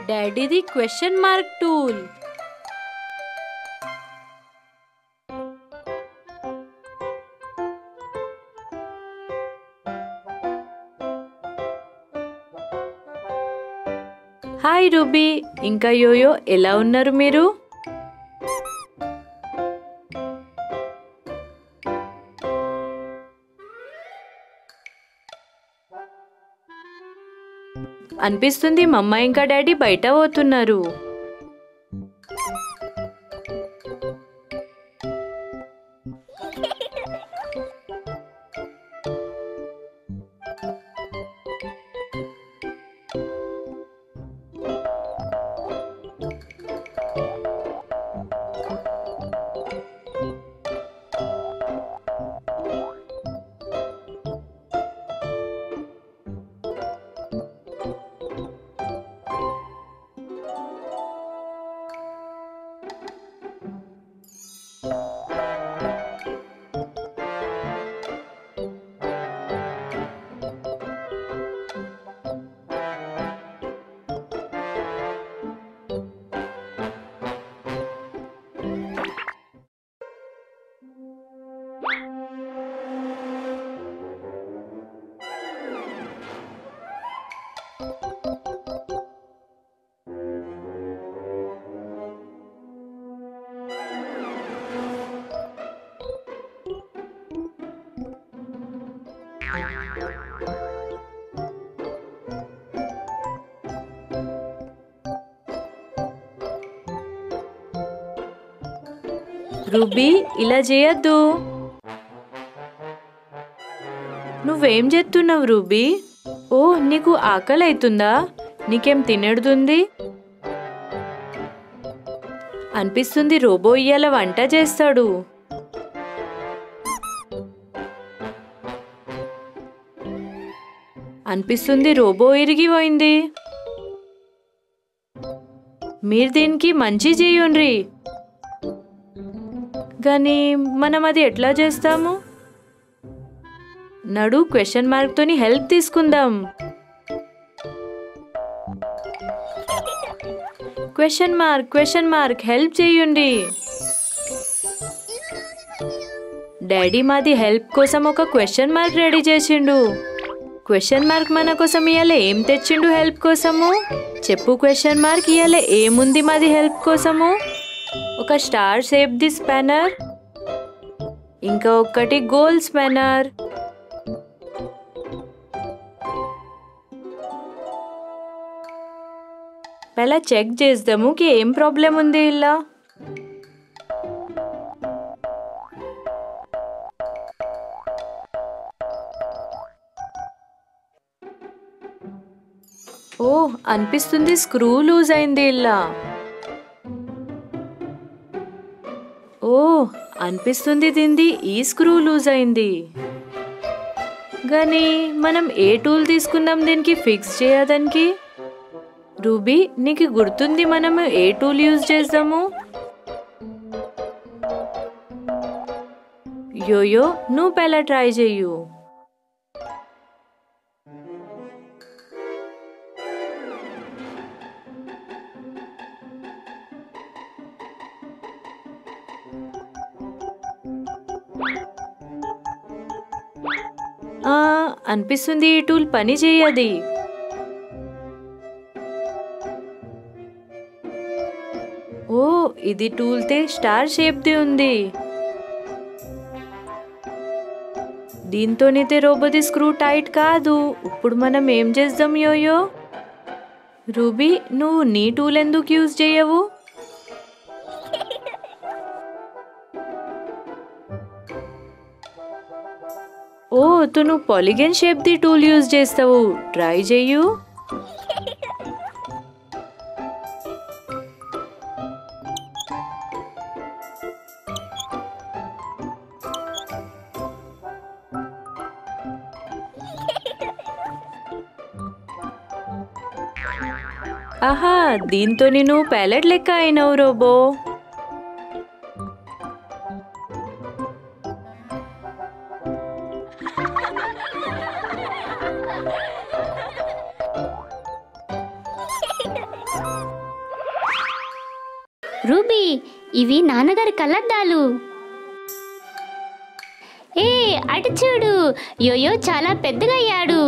డాడీది question mark tool. Hi Ruby, ఇంకా Yoyo, ఎలా ఉన్నారు మీరు? అనిపిస్తుంది మమ్మ ఇంకా డాడీ బయట పోతున్నారు. రూబీ, ఇలా చేయొద్దు. నువ్వేం చేస్తున్నావు రూబీ? ఓ, నీకు ఆకలి అవుతుందా? నీకేం తినేడుతుంది? అనిపిస్తుంది రోబో ఇయ్యాల వంట చేస్తాడు. అనిపిస్తుంది రోబో ఇరిగిపోయింది. మీరు దీనికి మంచి చేయండి. కానీ మనం అది ఎట్లా చేస్తాము? నడు క్వశ్చన్ మార్క్ తోని హెల్ప్ తీసుకుందాం. క్వశ్చన్ మార్క్ హెల్ప్ చేయండి. డాడీ మాది హెల్ప్ కోసం ఒక క్వశ్చన్ మార్క్ రెడీ చేసిండు. క్వశ్చన్ మార్క్ మన కోసం ఇవాళ ఏం తెచ్చిండు హెల్ప్ కోసము? చెప్పు క్వశ్చన్ మార్క్, ఇవాళ ఏముంది మాది హెల్ప్ కోసము? ఒక స్టార్ షేప్ ది స్పానర్, ఇంకా ఒకటి గోల్ స్పానర్. పहला చెక్ చేద్దాము కి ఏం ప్రాబ్లం ఉంది ఇలా. ఓ, అనిపిస్తుంది స్క్రూ లూజ్ అయింది ఇలా. ఓ, అనిపిస్తుంది దీనిది ఈ స్క్రూ లూజ్ అయింది. కానీ మనం ఏ టూల్ తీసుకుందాం దీనికి ఫిక్స్ చేయడానికి? రూబీ, నీకు గుర్తుంది మనం ఏ టూల్ యూజ్ చేద్దాము? యోయో, నువ్వు పहला ట్రై చెయ్యు. అనిపిస్తుంది ఈ టూల్ పని చేయది. ఓ, ఇది టూల్ తే స్టార్ షేప్ ది ఉంది. దీంతోనైతే రోబోది స్క్రూ టైట్ కాదు. ఇప్పుడు మనం ఏం చేద్దాం యోయో? రూబీ, నువ్వు నీ టూల్ ఎందుకు యూజ్ చేయవు? ఓ, నువ్వు polygon shape the tool use చేస్తావు. ట్రై చెయ్యు. ఆహా, దీంతో నేను ప్యాలెట్ లెక్క అయినావు రోబో. రూబీ, ఇవి నాన్నగారి కళ్ళద్దాలు. ఏ అటు చూడు, యోయో చాలా పెద్దగా అయ్యాడు.